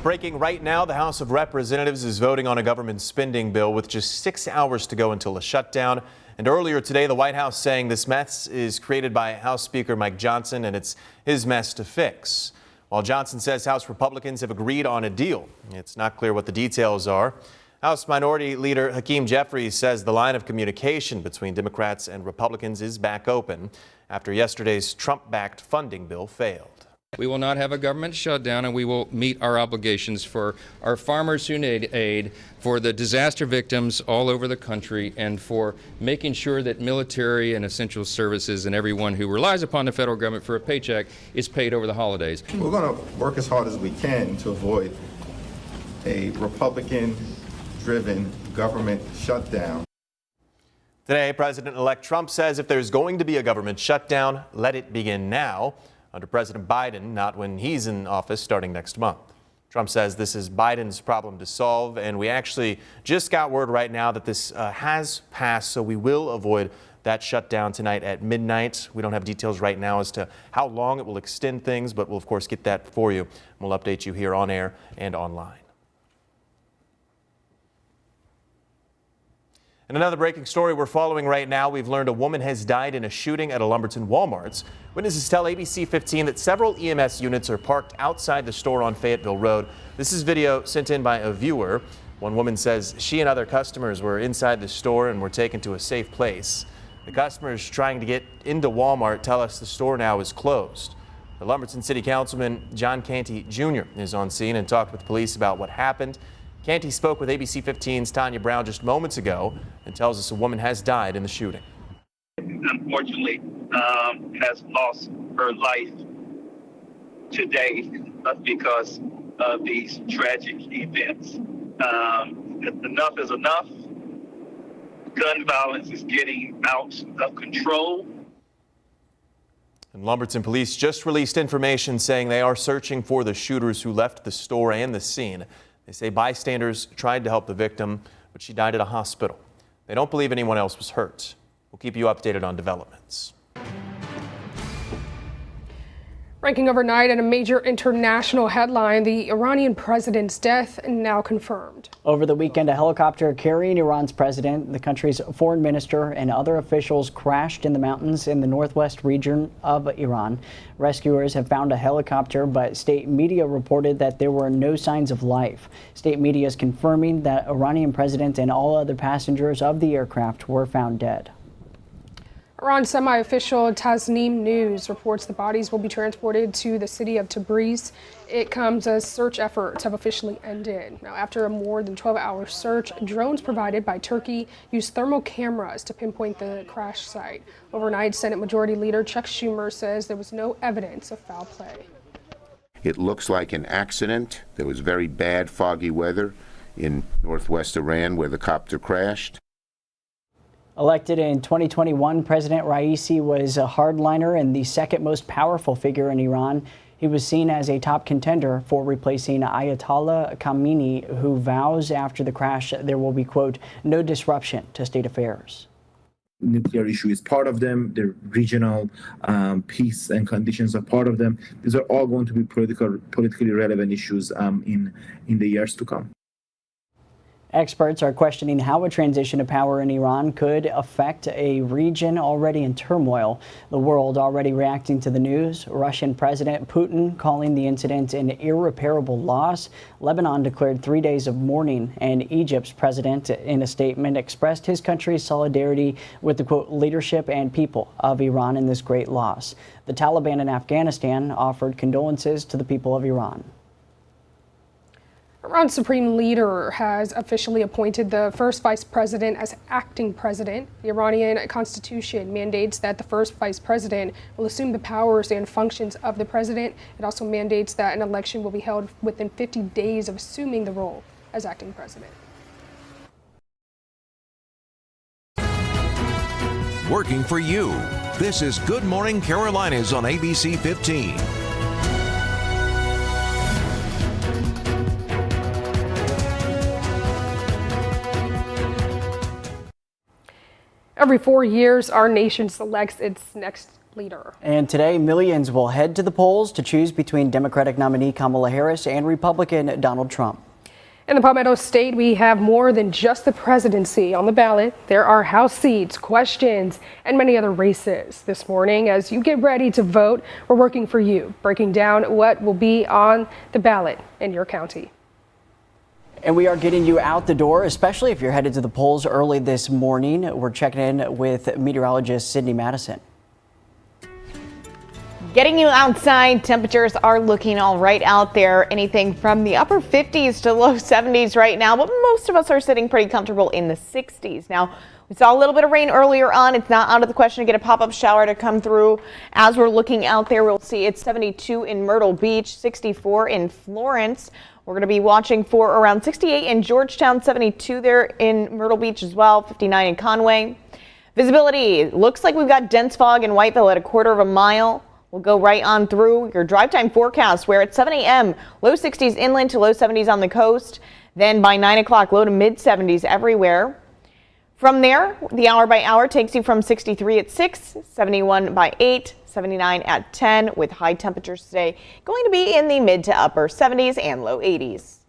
Breaking right now, the House of Representatives is voting on a government spending bill with just 6 hours to go until a shutdown. And earlier today, the White House saying this mess is created by House Speaker Mike Johnson and it's his mess to fix. While Johnson says House Republicans have agreed on a deal, it's not clear what the details are. House Minority Leader Hakeem Jeffries says the line of communication between Democrats and Republicans is back open after yesterday's Trump-backed funding bill failed. We will not have a government shutdown, and we will meet our obligations for our farmers who need aid, for the disaster victims all over the country, and for making sure that military and essential services and everyone who relies upon the federal government for a paycheck is paid over the holidays. We're going to work as hard as we can to avoid a Republican-driven government shutdown. Today, President-elect Trump says if there's going to be a government shutdown, let it begin now. Under President Biden, not when he's in office starting next month. Trump says this is Biden's problem to solve, and we actually just got word right now that this has passed, so we will avoid that shutdown tonight at midnight. We don't have details right now as to how long it will extend things, but we'll of course get that for you. We'll update you here on air and online. And another breaking story we're following right now. We've learned a woman has died in a shooting at a Lumberton Walmart. Witnesses tell ABC 15 that several EMS units are parked outside the store on Fayetteville Road. This is video sent in by a viewer. One woman says she and other customers were inside the store and were taken to a safe place. The customers trying to get into Walmart tell us the store now is closed. The Lumberton City Councilman John Canty Jr. is on scene and talked with police about what happened. Canty spoke with ABC 15's Tanya Brown just moments ago and tells us a woman has died in the shooting. Unfortunately, has lost her life today because of these tragic events. Enough is enough. Gun violence is getting out of control. And Lumberton police just released information saying they are searching for the shooters who left the store and the scene. They say bystanders tried to help the victim, but she died at a hospital. They don't believe anyone else was hurt. We'll keep you updated on developments. Ranking overnight in a major international headline, the Iranian president's death now confirmed. Over the weekend, a helicopter carrying Iran's president, the country's foreign minister, and other officials crashed in the mountains in the northwest region of Iran. Rescuers have found a helicopter, but state media reported that there were no signs of life. State media is confirming that Iranian president and all other passengers of the aircraft were found dead. Iran semi-official Tasnim News reports the bodies will be transported to the city of Tabriz. It comes as search efforts have officially ended. Now, after a more than 12-hour search, drones provided by Turkey used thermal cameras to pinpoint the crash site. Overnight, Senate Majority Leader Chuck Schumer says there was no evidence of foul play. It looks like an accident. There was very bad foggy weather in northwest Iran where the copter crashed. Elected in 2021, President Raisi was a hardliner and the second most powerful figure in Iran. He was seen as a top contender for replacing Ayatollah Khamenei, who vows after the crash there will be, quote, no disruption to state affairs. Nuclear issue is part of them. The regional peace and conditions are part of them. These are all going to be politically relevant issues in the years to come. Experts are questioning how a transition of power in Iran could affect a region already in turmoil. The world already reacting to the news. Russian President Putin calling the incident an irreparable loss. Lebanon declared 3 days of mourning, and Egypt's president, in a statement, expressed his country's solidarity with the, quote, leadership and people of Iran in this great loss. The Taliban in Afghanistan offered condolences to the people of Iran. Iran's supreme leader has officially appointed the first vice president as acting president. The Iranian constitution mandates that the first vice president will assume the powers and functions of the president. It also mandates that an election will be held within 50 days of assuming the role as acting president. Working for you. This is Good Morning Carolinas on ABC 15. Every 4 years, our nation selects its next leader. And today, millions will head to the polls to choose between Democratic nominee Kamala Harris and Republican Donald Trump. In the Palmetto State, we have more than just the presidency on the ballot. There are House seats, questions, and many other races. This morning, as you get ready to vote, we're working for you, breaking down what will be on the ballot in your county. And we are getting you out the door, especially if you're headed to the polls early this morning. We're checking in with meteorologist Sydney Madison. Getting you outside, temperatures are looking all right out there. Anything from the upper 50s to low 70s right now, but most of us are sitting pretty comfortable in the 60s. Now, we saw a little bit of rain earlier on. It's not out of the question to get a pop-up shower to come through. As we're looking out there, we'll see it's 72 in Myrtle Beach, 64 in Florence. We're going to be watching for around 68 in Georgetown, 72 there in Myrtle Beach as well, 59 in Conway. Visibility looks like we've got dense fog in Whiteville at 1/4 mile. We'll go right on through your drive time forecast, where at 7 a.m., low 60s inland to low 70s on the coast. Then by 9 o'clock, low to mid 70s everywhere. From there, the hour by hour takes you from 63 at 6, 71 by 8, 79 at 10, with high temperatures today going to be in the mid to upper 70s and low 80s.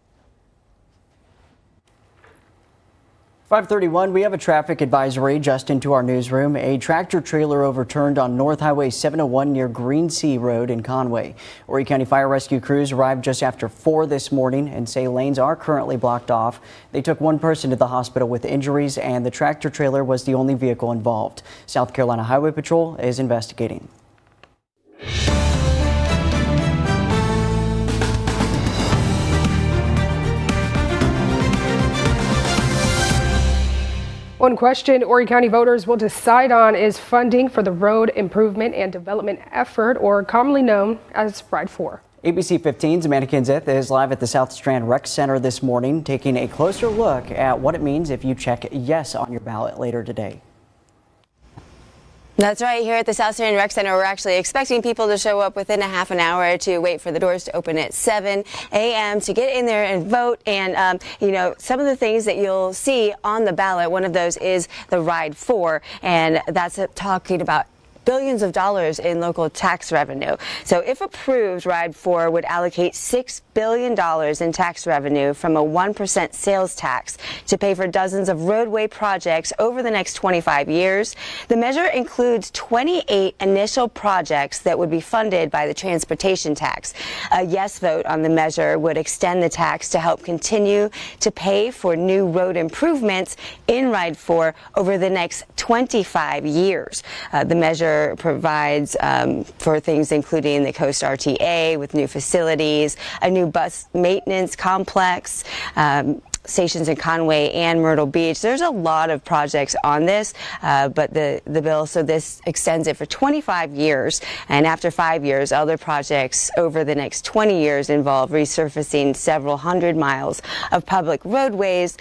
5:31, we have a traffic advisory just into our newsroom. A tractor trailer overturned on North Highway 701 near Green Sea Road in Conway. Horry County Fire Rescue crews arrived just after 4 this morning and say lanes are currently blocked off. They took one person to the hospital with injuries, and the tractor trailer was the only vehicle involved. South Carolina Highway Patrol is investigating. One question Horry County voters will decide on is funding for the road improvement and development effort, or commonly known as Ride 4. ABC 15's Amanda Kenseth is live at the South Strand Rec Center this morning, taking a closer look at what it means if you check yes on your ballot later today. That's right. Here at the South Strand Rec Center, we're actually expecting people to show up within a half an hour to wait for the doors to open at 7 a.m. to get in there and vote. And, some of the things that you'll see on the ballot, one of those is the Ride 4. And that's talking about billions of dollars in local tax revenue. So if approved, Ride 4 would allocate $6 billion in tax revenue from a 1% sales tax to pay for dozens of roadway projects over the next 25 years. The measure includes 28 initial projects that would be funded by the transportation tax. A yes vote on the measure would extend the tax to help continue to pay for new road improvements in Ride 4 over the next 25 years. The measure provides for things including the Coast RTA with new facilities, a new bus maintenance complex, stations in Conway and Myrtle Beach. There's a lot of projects on this, but the bill, so this extends it for 25 years. And after 5 years, other projects over the next 20 years involve resurfacing several hundred miles of public roadways.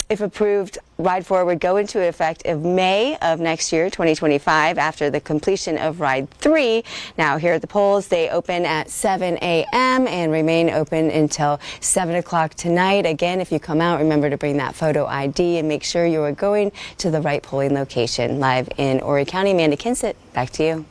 If approved, Ride 4 would go into effect in May of next year, 2025, after the completion of Ride 3. Now, here at the polls, they open at 7 a.m. and remain open until 7 o'clock tonight. Again, if you come out, remember to bring that photo ID and make sure you are going to the right polling location. Live in Horry County, Amanda Kenseth, back to you.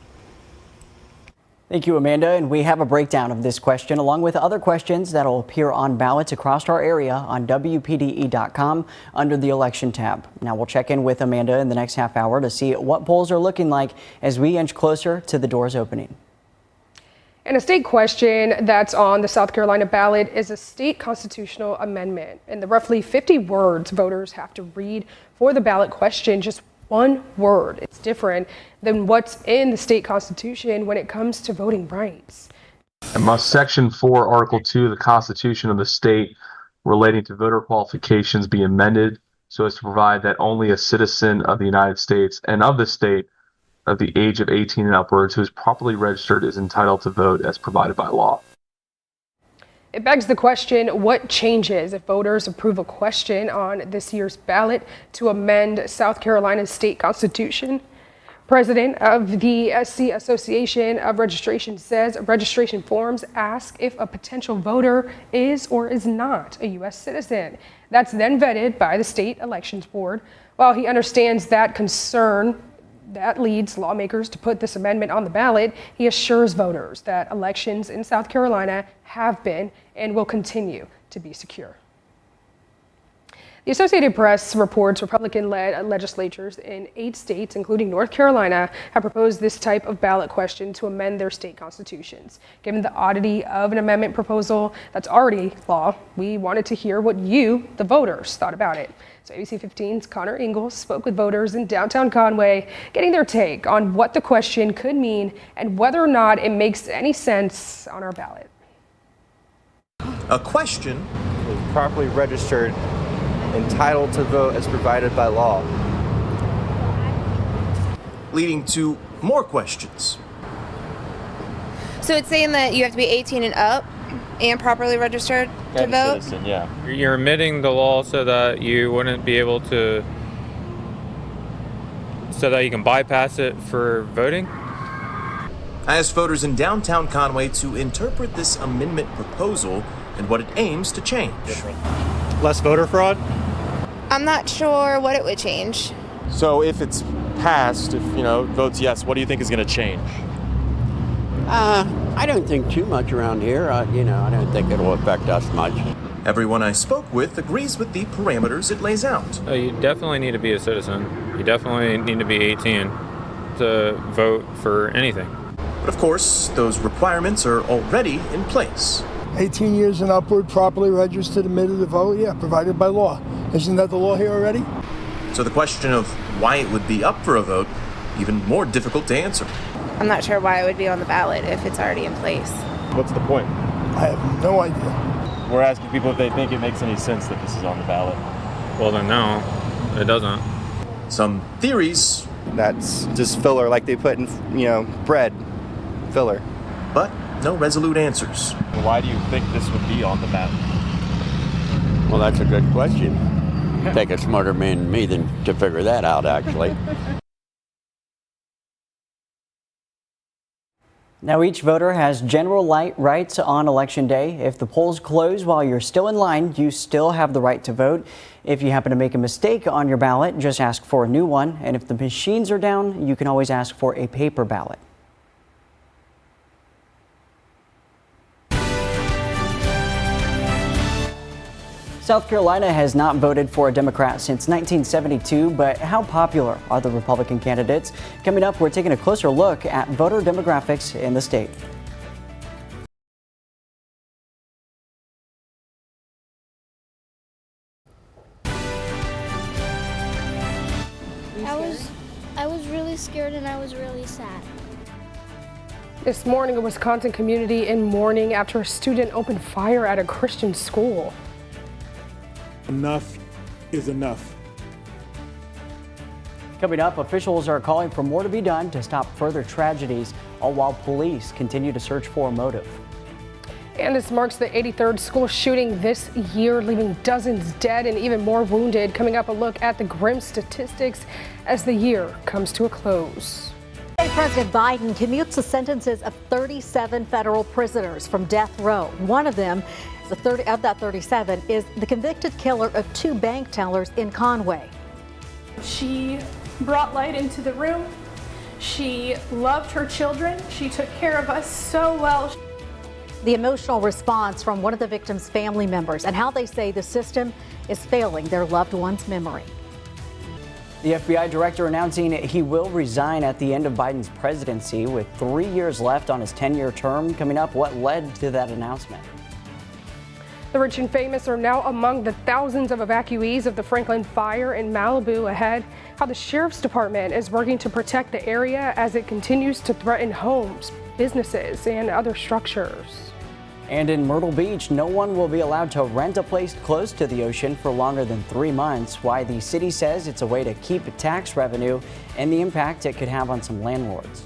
Thank you, Amanda. And we have a breakdown of this question along with other questions that will appear on ballots across our area on WPDE.com under the election tab. Now we'll check in with Amanda in the next half hour to see what polls are looking like as we inch closer to the doors opening. And a state question that's on the South Carolina ballot is a state constitutional amendment. And the roughly 50 words voters have to read for the ballot question, just one word. It's different than what's in the state constitution when it comes to voting rights. And must Section 4, Article 2 of the Constitution of the state relating to voter qualifications be amended so as to provide that only a citizen of the United States and of the state of the age of 18 and upwards who is properly registered is entitled to vote as provided by law. It begs the question, what changes if voters approve a question on this year's ballot to amend South Carolina's state constitution? President of the SC Association of Registration says registration forms ask if a potential voter is or is not a U.S. citizen. That's then vetted by the state elections board. While he understands that concern, that leads lawmakers to put this amendment on the ballot. He assures voters that elections in South Carolina have been and will continue to be secure. The Associated Press reports Republican-led legislatures in 8 states, including North Carolina, have proposed this type of ballot question to amend their state constitutions. Given the oddity of an amendment proposal that's already law, we wanted to hear what you, the voters, thought about it. So ABC 15's Connor Ingalls spoke with voters in downtown Conway, getting their take on what the question could mean and whether or not it makes any sense on our ballot. A question properly registered, entitled to vote as provided by law, leading to more questions. So it's saying that you have to be 18 and up and properly registered to vote? Citizen, yeah. You're amending the law so that you wouldn't be able to, so that you can bypass it for voting? I asked voters in downtown Conway to interpret this amendment proposal and what it aims to change. Less voter fraud? I'm not sure what it would change. So if it's passed, if votes yes, what do you think is going to change? I don't think too much around here. I don't think it'll affect us much. Everyone I spoke with agrees with the parameters it lays out. You definitely need to be a citizen. You definitely need to be 18 to vote for anything. But of course, those requirements are already in place. 18 years and upward, properly registered, admitted to vote, yeah, provided by law. Isn't that the law here already? So the question of why it would be up for a vote, even more difficult to answer. I'm not sure why it would be on the ballot if it's already in place. What's the point? I have no idea. We're asking people if they think it makes any sense that this is on the ballot. Well, then no, it doesn't. Some theories. That's just filler, like they put in, bread. Filler. But no resolute answers. Why do you think this would be on the ballot? Well, that's a good question. Take a smarter man than me to figure that out, actually. Now, each voter has general rights on Election Day. If the polls close while you're still in line, you still have the right to vote. If you happen to make a mistake on your ballot, just ask for a new one. And if the machines are down, you can always ask for a paper ballot. South Carolina has not voted for a Democrat since 1972, but how popular are the Republican candidates? Coming up, we're taking a closer look at voter demographics in the state. I was really scared and I was really sad. This morning, a Wisconsin community in mourning after a student opened fire at a Christian school. Enough is enough. Coming up, officials are calling for more to be done to stop further tragedies, all while police continue to search for a motive. And this marks the 83rd school shooting this year, leaving dozens dead and even more wounded. Coming up, a look at the grim statistics as the year comes to a close. President Biden commutes the sentences of 37 federal prisoners from death row. One of them, of that 37, is the convicted killer of 2 bank tellers in Conway. She brought light into the room. She loved her children. She took care of us so well. The emotional response from one of the victims' family members and how they say the system is failing their loved one's memory. The FBI director announcing he will resign at the end of Biden's presidency with 3 years left on his 10-year term. Coming up, what led to that announcement? The rich and famous are now among the thousands of evacuees of the Franklin fire in Malibu. Ahead, how the sheriff's department is working to protect the area as it continues to threaten homes, businesses, and other structures. And in Myrtle Beach, no one will be allowed to rent a place close to the ocean for longer than 3 months. Why the city says it's a way to keep tax revenue and the impact it could have on some landlords.